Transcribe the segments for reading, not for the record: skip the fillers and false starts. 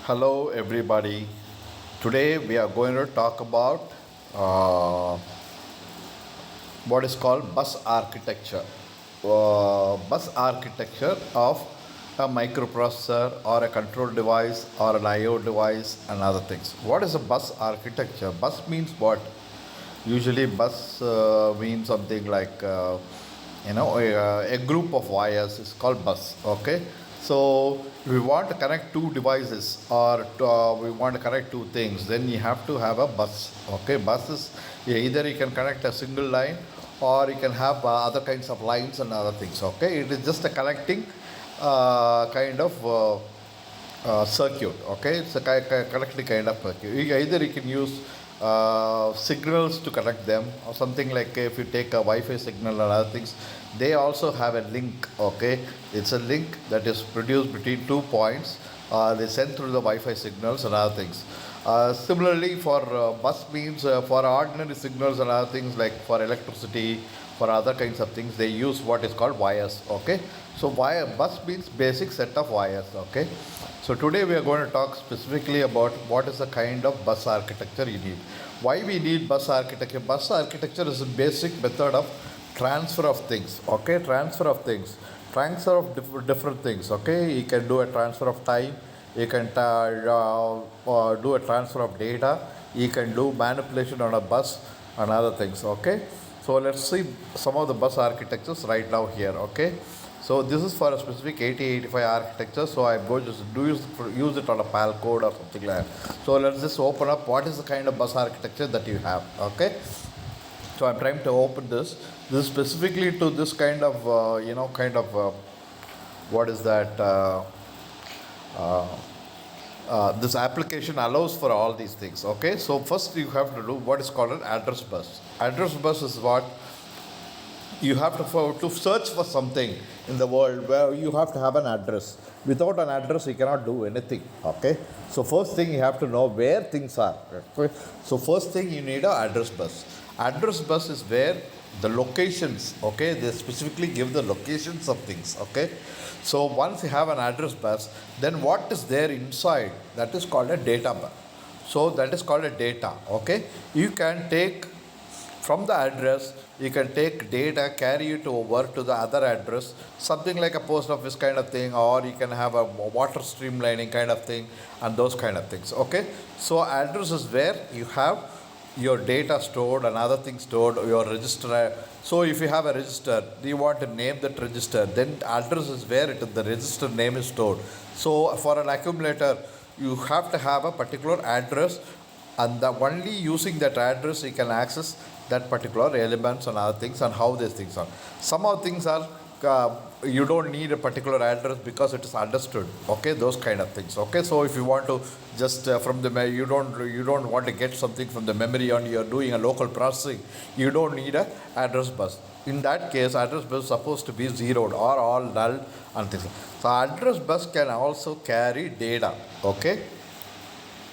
Hello, everybody. Today we are going to talk about uh, what is called bus architecture. Bus architecture of a microprocessor or a control device or an I/O device and other things. What is a bus architecture? Bus means what? Usually, bus means something like a group of wires is called bus. Okay, so we want to connect two devices or we want to connect two things. Then you have to have a bus. Okay, bus is either you can connect a single line or you can have other kinds of lines and other things. Okay, it is just a connecting kind of. Circuit. Okay, it's a connecting kind of circuit. Either you can use signals to connect them or something like if you take a Wi-Fi signal and other things, they also have a link. Okay, it's a link that is produced between 2 points. They send through the Wi-Fi signals and other things. Similarly, for bus means for ordinary signals and other things like for electricity, for other kinds of things, they use what is called wires. Okay, so wire bus means basic set of wires. Okay, so today we are going to talk specifically about what is the kind of bus architecture you need. Why we need bus architecture? Bus architecture is a basic method of transfer of things. Okay, transfer of different things. Okay, you can do a transfer of time, you can do a transfer of data, you can do manipulation on a bus and other things. Okay, so let's see some of the bus architectures right now here. Okay, so this is for a specific 8085 architecture, so I'm going to use it on a PAL code or something like that. So let's just open up what is the kind of bus architecture that you have. Okay, so I'm trying to open this specifically to this kind of what is that uh, this application allows for all these things. Okay, so first you have to do what is called an address bus. Address bus is what you have to search for something in the world where you have to have an address. Without an address you cannot do anything. Okay, so first thing you have to know where things are. Okay, so first thing you need a address bus. Address bus is where the locations, okay, they specifically give the locations of things. Okay, so once you have an address bus, then what is there inside, that is called a data bus. So that is called a data. Okay, you can take from the address, you can take data, carry it over to the other address, something like a post office kind of thing, or you can have a water streamlining kind of thing, and those kind of things. Okay, so address is where you have your data stored and other things stored, your register. So if you have a register, you want to name that register, then address is where the register name is stored. So for an accumulator, you have to have a particular address, and the only using that address you can access that particular elements and other things and how these things are. Some of things are you don't need a particular address because it is understood. Okay, those kind of things. Okay, so if you want to just from the you don't want to get something from the memory and you're doing a local processing, you don't need a address bus. In that case, address bus is supposed to be zeroed or all null and things. So address bus can also carry data. Okay,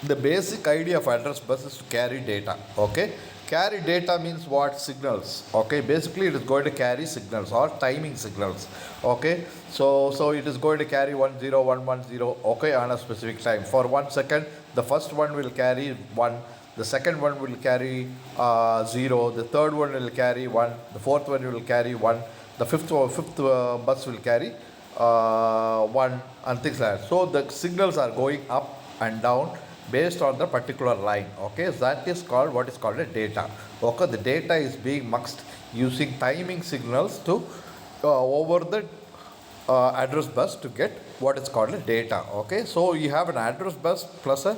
the basic idea of address bus is to carry data. Okay, carry data means what? Signals. Okay, basically it is going to carry signals or timing signals. Okay, so it is going to carry 10110. Okay, on a specific time for 1 second. The first one will carry 1, the second one will carry 0, the third one will carry 1, the fourth one will carry 1, the fifth bus will carry 1, and things like that. So the signals are going up and down based on the particular line. Okay, that is called what is called a data. Okay, the data is being muxed using timing signals to over the address bus to get what is called a data. Okay, so you have an address bus plus a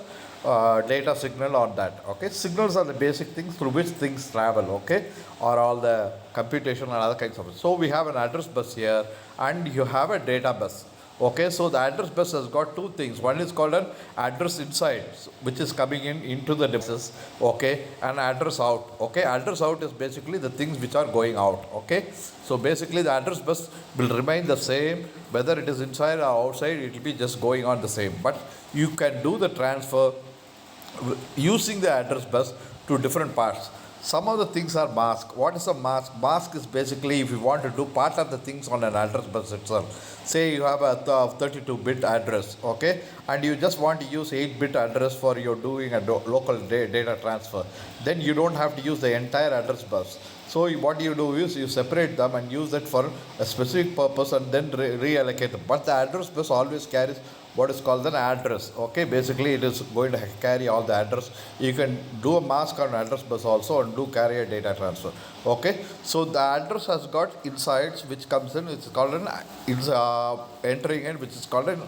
data signal on that. Okay, signals are the basic things through which things travel. Okay, or all the computation and other kinds of it. So we have an address bus here and you have a data bus. Okay, so the address bus has got two things. One is called an address inside, which is coming in into the devices. Okay, and address out. Okay, address out is basically the things which are going out. Okay, so basically the address bus will remain the same whether it is inside or outside. It will be just going on the same, but you can do the transfer using the address bus to different parts. Some of the things are mask. What is a mask? Mask is basically if you want to do part of the things on an address bus itself. Say you have a 32-bit address, okay, and you just want to use 8-bit address for your doing a local data transfer. Then you don't have to use the entire address bus. So what you do is you separate them and use that for a specific purpose and then reallocate them. But the address bus always carries what is called an address. Okay, basically it is going to carry all the address. You can do a mask on address bus also and do carry a data transfer. Okay, so the address has got insides which comes in. It's called an entering in, which is called an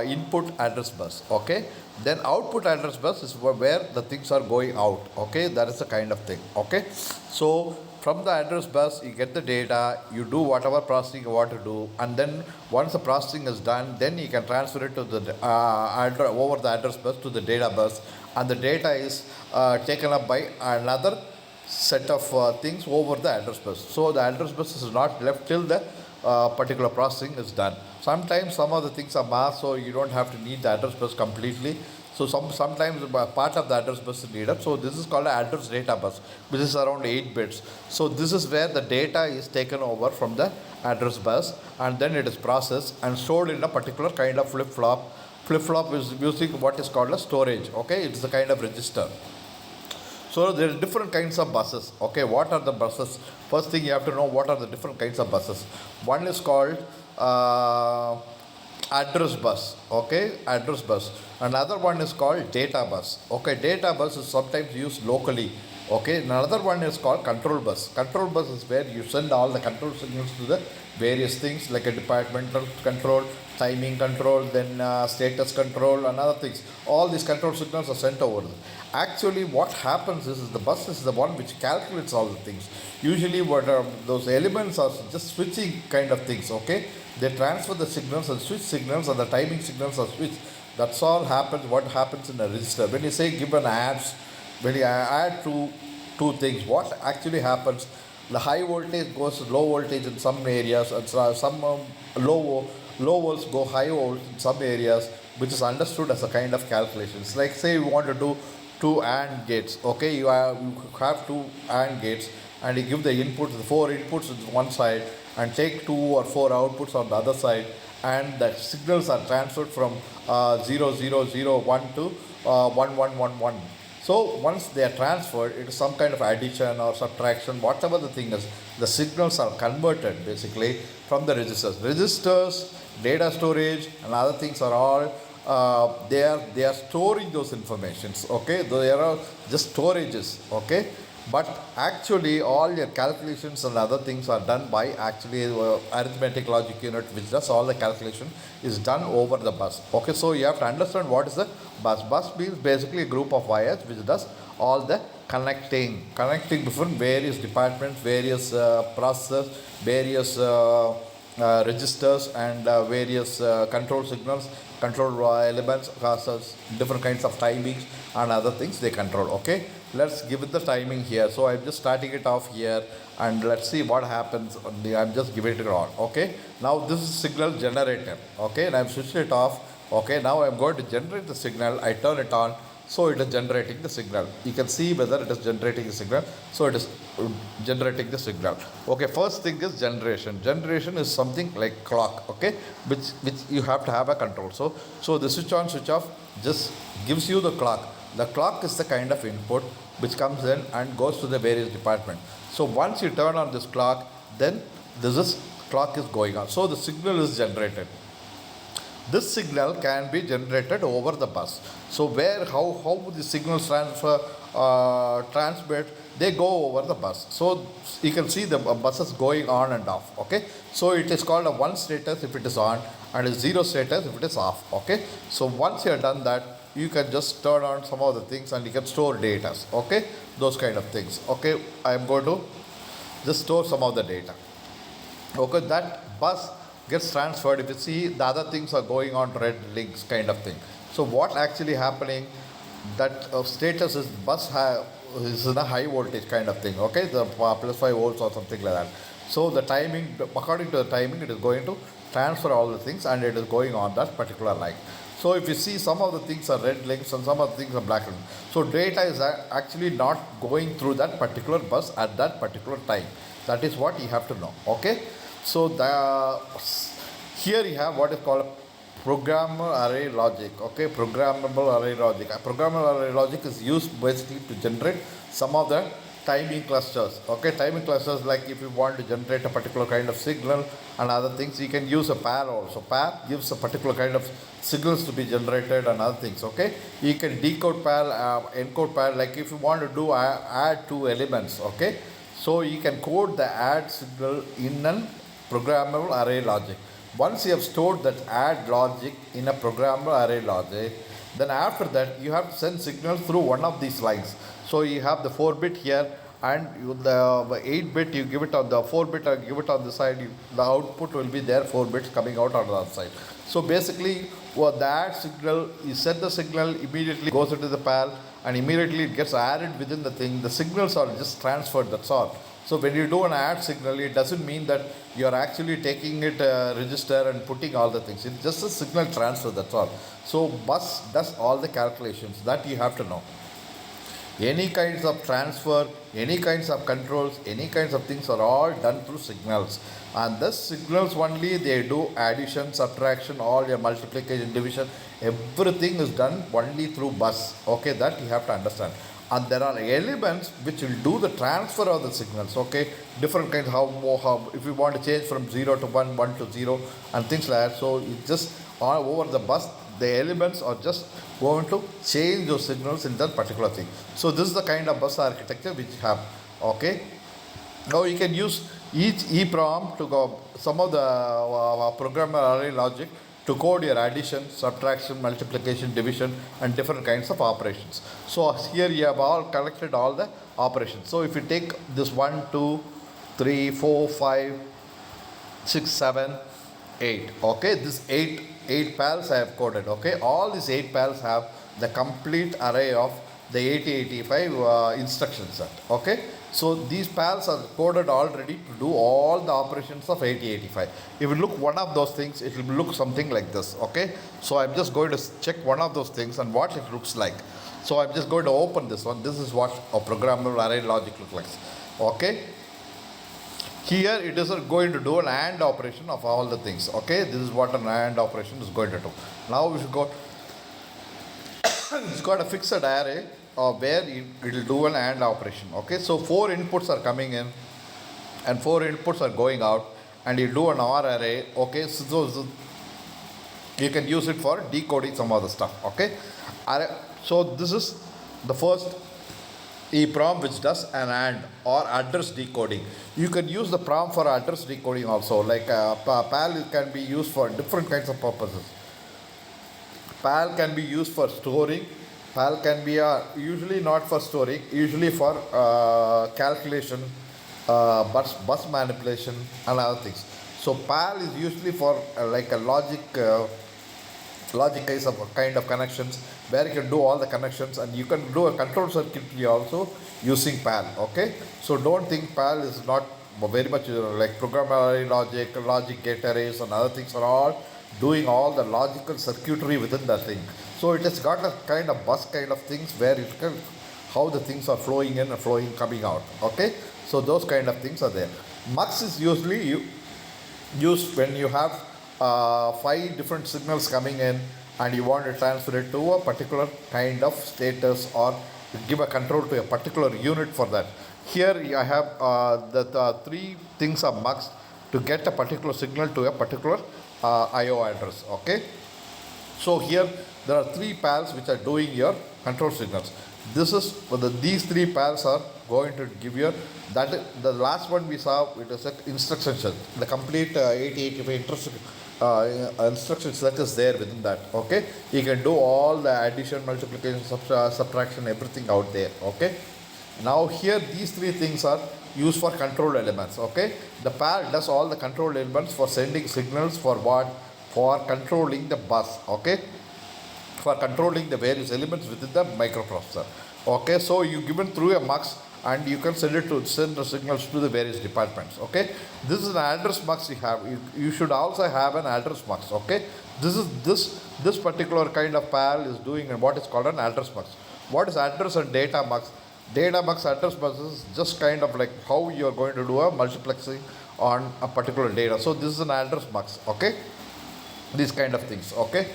input address bus. Okay, then output address bus is where the things are going out. Okay, that is the kind of thing. Okay, so from the address bus you get the data, you do whatever processing you want to do, and then once the processing is done, then you can transfer it to the over the address bus to the data bus, and the data is taken up by another set of things over the address bus. So the address bus is not left till the particular processing is done. Sometimes some of the things are masked, so you don't have to need the address bus completely. So sometimes part of the address bus is needed. So this is called an address data bus, which is around 8 bits. So this is where the data is taken over from the address bus, and then it is processed and stored in a particular kind of flip-flop. Flip-flop is using what is called a storage. Okay, it's a kind of register. So there are different kinds of buses. Okay, what are the buses? First thing you have to know what are the different kinds of buses. One is called address bus. Okay, address bus. Another one is called data bus. Okay, data bus is sometimes used locally. Okay, another one is called control bus. Control bus is where you send all the control signals to the various things like a departmental control, timing control, then status control and other things. All these control signals are sent over. Actually what happens is the bus is the one which calculates all the things. Usually what those elements are just switching kind of things. Okay, they transfer the signals and switch signals, and the timing signals are switched. That's all happens. What happens in a register when you say give an adds, when you add two things, what actually happens, the high voltage goes to low voltage in some areas, and some low volts go high volts in some areas, which is understood as a kind of calculations. Like say you want to do two AND gates. Okay, you have two AND gates, and you give the inputs, the 4 inputs on one side, and take 2 or 4 outputs on the other side, and the signals are transferred from 0 0 0 1 to 1 1 1 1. So once they are transferred, it is some kind of addition or subtraction, whatever the thing is, the signals are converted basically from the registers. Registers, data storage and other things are all they are storing those informations. Okay, they are just storages. Okay, but actually all your calculations and other things are done by actually arithmetic logic unit, which does all the calculation is done over the bus. Okay, so you have to understand what is the bus. Bus means basically a group of wires which does all the connecting different various departments, various processors, various registers and various control signals, control elements, causes different kinds of timings and other things they control. Okay, let's give it the timing here. So I'm just starting it off here, and let's see what happens. I'm just giving it on. Okay, now this is signal generator. Okay, and I've switched it off. Okay, now I'm going to generate the signal. I turn it on, so it is generating the signal. You can see whether it is generating the signal. So it is generating the signal. Okay, first thing is generation. Generation is something like clock. Okay, which you have to have a control. So the switch on, switch off just gives you the clock. The clock is the kind of input which comes in and goes to the various departments. So once you turn on this clock, then this clock is going on. So the signal is generated. This signal can be generated over the bus. So how the signals transmit, they go over the bus. So you can see the buses going on and off. Okay, so it is called a 1 status if it is on, and a 0 status if it is off. Okay, so once you have done that, you can just turn on some of the things and you can store data. Okay, those kind of things. Okay, I am going to just store some of the data. Okay, that bus gets transferred. If you see, the other things are going on red links kind of thing. So what actually happening, that status is bus is in a high voltage kind of thing. Okay, the plus 5 volts or something like that. So the timing, according to the timing, it is going to transfer all the things and it is going on that particular line. So if you see, some of the things are red links and some of the things are black links. So data is actually not going through that particular bus at that particular time. That is what you have to know. Okay. So here you have what is called programmable array logic. Okay, programmable array logic. Programmable array logic is used basically to generate some of the timing clusters. Okay, timing clusters, like if you want to generate a particular kind of signal and other things, you can use a PAL also. PAL gives a particular kind of signals to be generated and other things. Okay, you can decode PAL, encode PAL. Like if you want to do add two elements. Okay, so you can code the add signal in a programmable array logic. Once you have stored that add logic in a programmable array logic, then after that you have to send signals through one of these lines. So you have the 4-bit here, and the 8-bit you give it on the 4-bit, and give it on the side. The output will be there, 4 bits coming out on the other side. So basically, the add signal, you send the signal, immediately goes into the PAL, and immediately it gets added within the thing. The signals are just transferred, that's all. So when you do an add signal, it doesn't mean that you are actually taking it register and putting all the things. It's just a signal transfer, that's all. So bus does all the calculations that you have to know. Any kinds of transfer, any kinds of controls, any kinds of things are all done through signals. And thus signals only, they do addition, subtraction, all your multiplication, division, everything is done only through bus. Okay, that you have to understand. And there are elements which will do the transfer of the signals. Okay, different kinds, how if you want to change from 0 to 1, 1 to 0 and things like that. So it just all over the bus, the elements are just going to change those signals in that particular thing. So this is the kind of bus architecture which you have. Okay, now you can use each EEPROM to go some of the programmable array logic to code your addition, subtraction, multiplication, division, and different kinds of operations. So here you have all collected all the operations. So if you take this 1, 2, 3, 4, 5, 6, 7, 8. Okay, this 8 PALs I have coded. Okay, all these 8 PALs have the complete array of the 8085 instruction set. Okay, so these PALs are coded already to do all the operations of 8085. If you look one of those things, it will look something like this. Okay, so I'm just going to check one of those things and what it looks like. So I'm just going to open this one. This is what a programmable array logic looks like. Okay, here it is going to do an AND operation of all the things. Okay, this is what an AND operation is going to do. Now we should go. It's got a fixed array where it will do an AND operation. Okay, so 4 inputs are coming in and 4 inputs are going out, and you do an OR array. Okay, so you can use it for decoding some other stuff. Okay, so this is the first EEPROM which does an AND or address decoding. You can use the PROM for address decoding also. Like PAL can be used for different kinds of purposes. PAL can be used for storing. PAL can be usually not for storing, usually for calculation, bus manipulation and other things. So PAL is usually for like a logic kind of connections, where you can do all the connections, and you can do a control circuitry also using PAL. Okay, so don't think PAL is not very much like programmable logic gate arrays and other things are all doing all the logical circuitry within that thing. So it has got a kind of bus kind of things where it can, how the things are flowing in and coming out. Okay, so those kind of things are there. MUX is usually used when you have 5 different signals coming in and you want to transfer it to a particular kind of status or give a control to a particular unit for that. Here I have the 3 things are MUX to get a particular signal to a particular IO address. Okay, so here there are 3 PALs which are doing your control signals. This is these 3 PALs are going to give you that. The last one we saw, it is an instruction set, the complete 8085 instruction set is there within that. Okay, you can do all the addition, multiplication, subtraction, everything out there. Okay, now here these 3 things are used for control elements. Okay, the PAL does all the control elements for sending signals for what? For controlling the bus. Okay, for controlling the various elements within the microprocessor. Okay, so you given through a MUX and you can send the signals to the various departments. Okay, this is an address MUX you have. You should also have an address MUX. Okay, this This particular kind of PAL is doing what is called an address mux. What is address and data mux? Data mux, address mux is just kind of like how you are going to do a multiplexing on a particular data. So this is an address mux, okay? These kind of things, okay?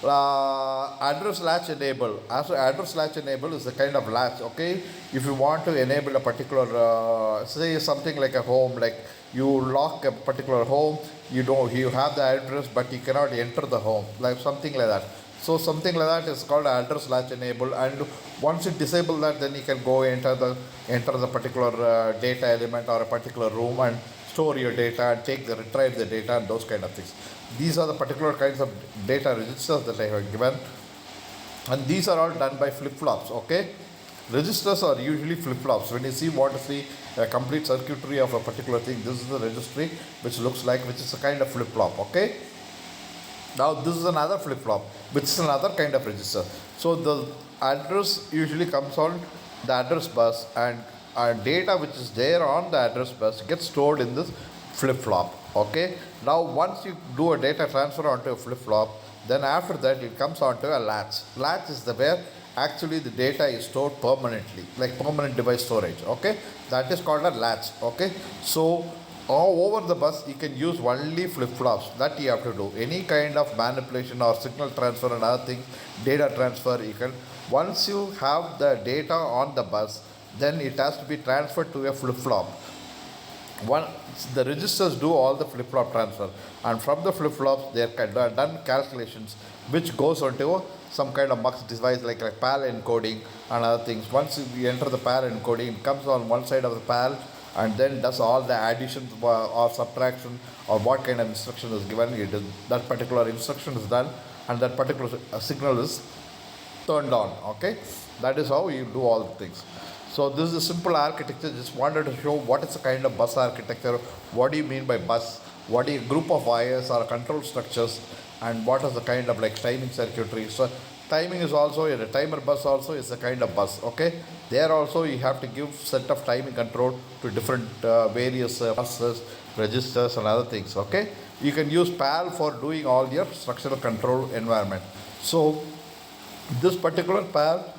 Address latch enable. As address latch enable is a kind of latch, okay? If you want to enable a particular, say something like a home, like you lock a particular home, you have the address, but you cannot enter the home, like something like that. So something like that is called address latch enable, and once you disable that, then you can go enter the particular data element or a particular room and store your data and retrieve the data and those kind of things. These are the particular kinds of data registers that I have given, and these are all done by flip-flops, okay? Registers are usually flip-flops. When you see what is the complete circuitry of a particular thing, this is the registry which looks like, which is a kind of flip-flop, okay? Now this is another flip-flop, which is another kind of register. So the address usually comes on the address bus, and data which is there on the address bus gets stored in this flip-flop, okay? Now once you do a data transfer onto a flip-flop, then after that it comes onto a latch. Latch is the where actually the data is stored permanently, like permanent device storage, okay? That is called a latch, okay? So all over the bus you can use only flip-flops. That you have to do any kind of manipulation or signal transfer and other things, data transfer, you can, once you have the data on the bus, then it has to be transferred to a flip-flop. The registers do all the flip-flop transfer, and from the flip-flops they are done calculations which goes onto some kind of mux device like PAL encoding and other things. Once you enter the PAL encoding, it comes on one side of the PAL and then does all the addition or subtraction or what kind of instruction is given. That particular instruction is done, and that particular signal is turned on, okay? That is how you do all the things. So this is a simple architecture. Just wanted to show what is the kind of bus architecture, what do you mean by bus, what is a group of wires or control structures, and what is the kind of like timing circuitry. So timing is also a timer bus also is a kind of bus, okay? There also you have to give set of timing control to different various buses, registers and other things, okay? You can use PAL for doing all your structural control environment. So this particular PAL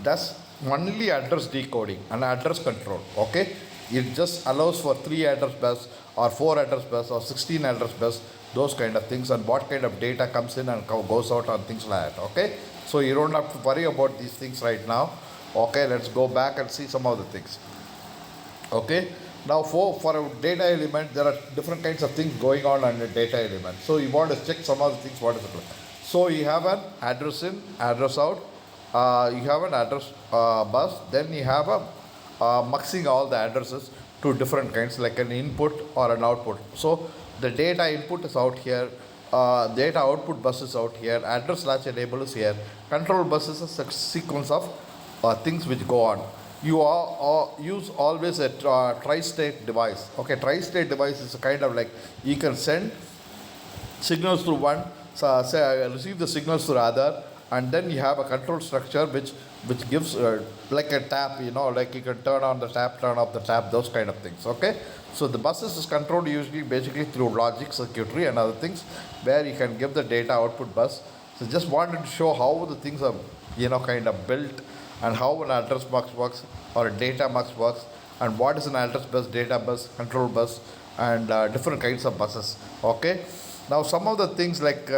does only address decoding and address control, okay? It just allows for 3 address bus or 4 address bus or 16 address bus, those kind of things, and what kind of data comes in and goes out and things like that, okay? So you don't have to worry about these things right now, okay? Let's go back and see some of the things, okay? Now for a data element, there are different kinds of things going on the data element. So you want to check some of the things, what is it? So you have an address in, address out, you have an address bus, then you have a muxing all the addresses to different kinds, like an input or an output. So the data input is out here, data output bus is out here, address latch enable is here, control bus is a sequence of things which go on. You use always a tri-state device, okay? Tri-state device is a kind of like you can send signals through one, say receive the signals through other, and then you have a control structure which gives like a tap, like you can turn on the tap, turn off the tap, those kind of things, okay? So the buses is controlled usually basically through logic circuitry and other things where you can give the data output bus. So just wanted to show how the things are kind of built, and how an address mux works or a data mux works, and what is an address bus, data bus, control bus, and different kinds of buses, okay? Now some of the things like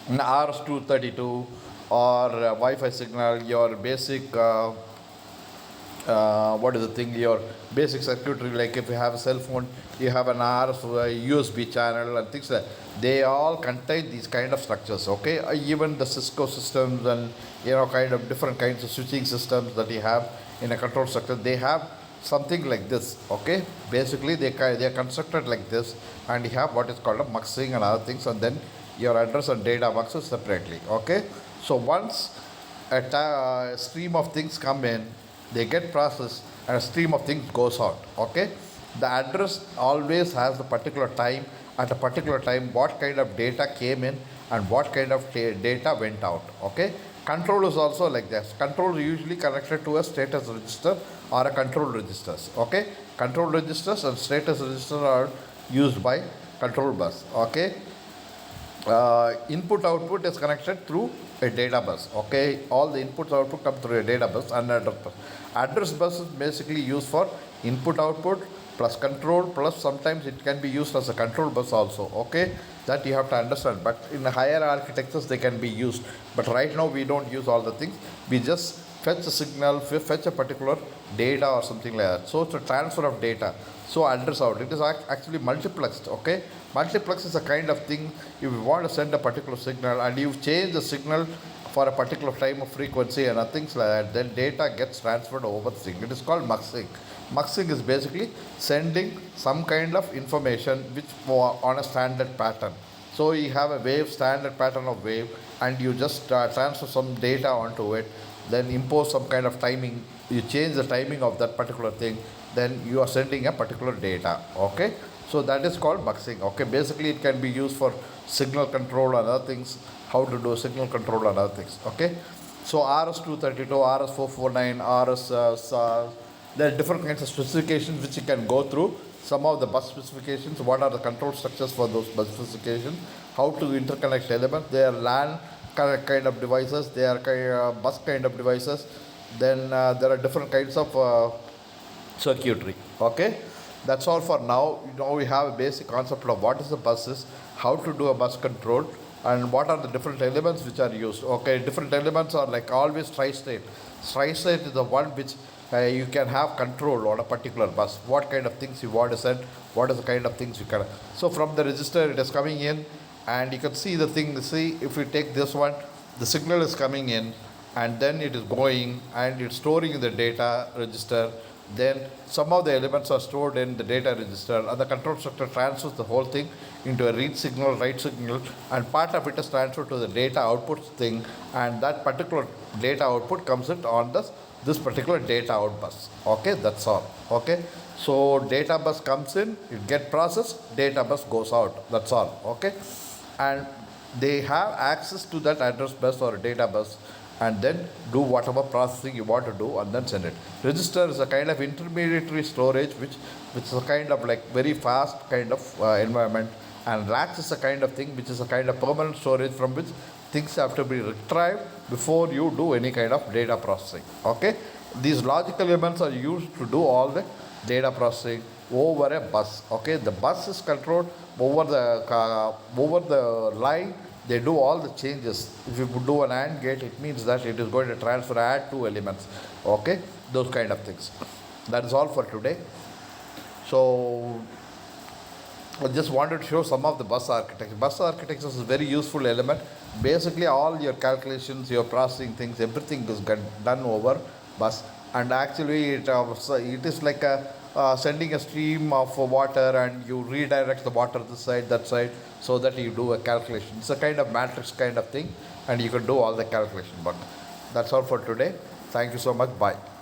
RS-232 or Wi-Fi signal, your basic what is the thing, your basic circuitry, like if you have a cell phone, you have an RS USB channel and things like that. They all contain these kind of structures, okay? Even the Cisco systems and kind of different kinds of switching systems that you have in a control structure, they have something like this, okay? Basically they are constructed like this, and you have what is called a muxing and other things, and then your address and data muxes separately, okay? So once a stream of things come in, they get processed, and a stream of things goes out, okay? The address always has the particular time, at a particular time what kind of data came in and what kind of data went out, okay? Control is also like this. Control is usually connected to a status register or a control registers, okay? Control registers and status registers are used by control bus, okay? input output is connected through a data bus. Okay, all the inputs output come through a data bus and address bus. Address bus is basically used for input output plus control, plus sometimes it can be used as a control bus also. Okay, that you have to understand, but in higher architectures they can be used, but right now we don't use all the things. We just fetch a signal, fetch a particular data or something like that. So it's a transfer of data. So address out, it is actually multiplexed. Okay, multiplex is a kind of thing. If you want to send a particular signal and you change the signal for a particular time of frequency and things like that, then data gets transferred over the thing. It is called muxing. Muxing is basically sending some kind of information which on a standard pattern. So you have a wave, standard pattern of wave, and you just transfer some data onto it, then impose some kind of timing. You change the timing of that particular thing, then you are sending a particular data. Okay, so that is called muxing. Okay, basically it can be used for signal control and other things. How to do signal control and other things. Okay, so RS-232, RS-449, there are different kinds of specifications which you can go through. Some of the bus specifications, what are the control structures for those bus specifications, how to interconnect elements. They are LAN kind of devices, they are bus kind of devices. Then there are different kinds of circuitry. Okay, that's all for now. Now we have a basic concept of what is a bus is, how to do a bus control, and what are the different elements which are used. Okay, different elements are like always tri-state. Tri-state is the one which you can have control on a particular bus. What kind of things you want to send, what is the kind of things you can. So from the register it is coming in, and you can see the thing. See, if we take this one, the signal is coming in, and then it is going and it's storing in the data register. Then some of the elements are stored in the data register, and the control structure transfers the whole thing into a read signal, write signal, and part of it is transferred to the data output thing, and that particular data output comes in on this particular data out bus. Okay, that's all. Okay, so data bus comes in, it get processed, data bus goes out. That's all. Okay, and they have access to that address bus or data bus, and then do whatever processing you want to do and then send it. Register is a kind of intermediary storage which is a kind of like very fast kind of environment, and racks is a kind of thing which is a kind of permanent storage from which things have to be retrieved before you do any kind of data processing. Okay, these logical elements are used to do all the data processing over a bus. Okay, the bus is controlled over the line. They do all the changes. If you do an AND gate, it means that it is going to transfer, add two elements. Okay, those kind of things. That is all for today. So I just wanted to show some of the bus architecture. Bus architecture is a very useful element. Basically all your calculations, your processing things, everything is done over bus. And actually it is like sending a stream of water, and you redirect the water this side, that side, so that you do a calculation. It's a kind of matrix kind of thing, and you can do all the calculation. But that's all for today. Thank you so much. Bye.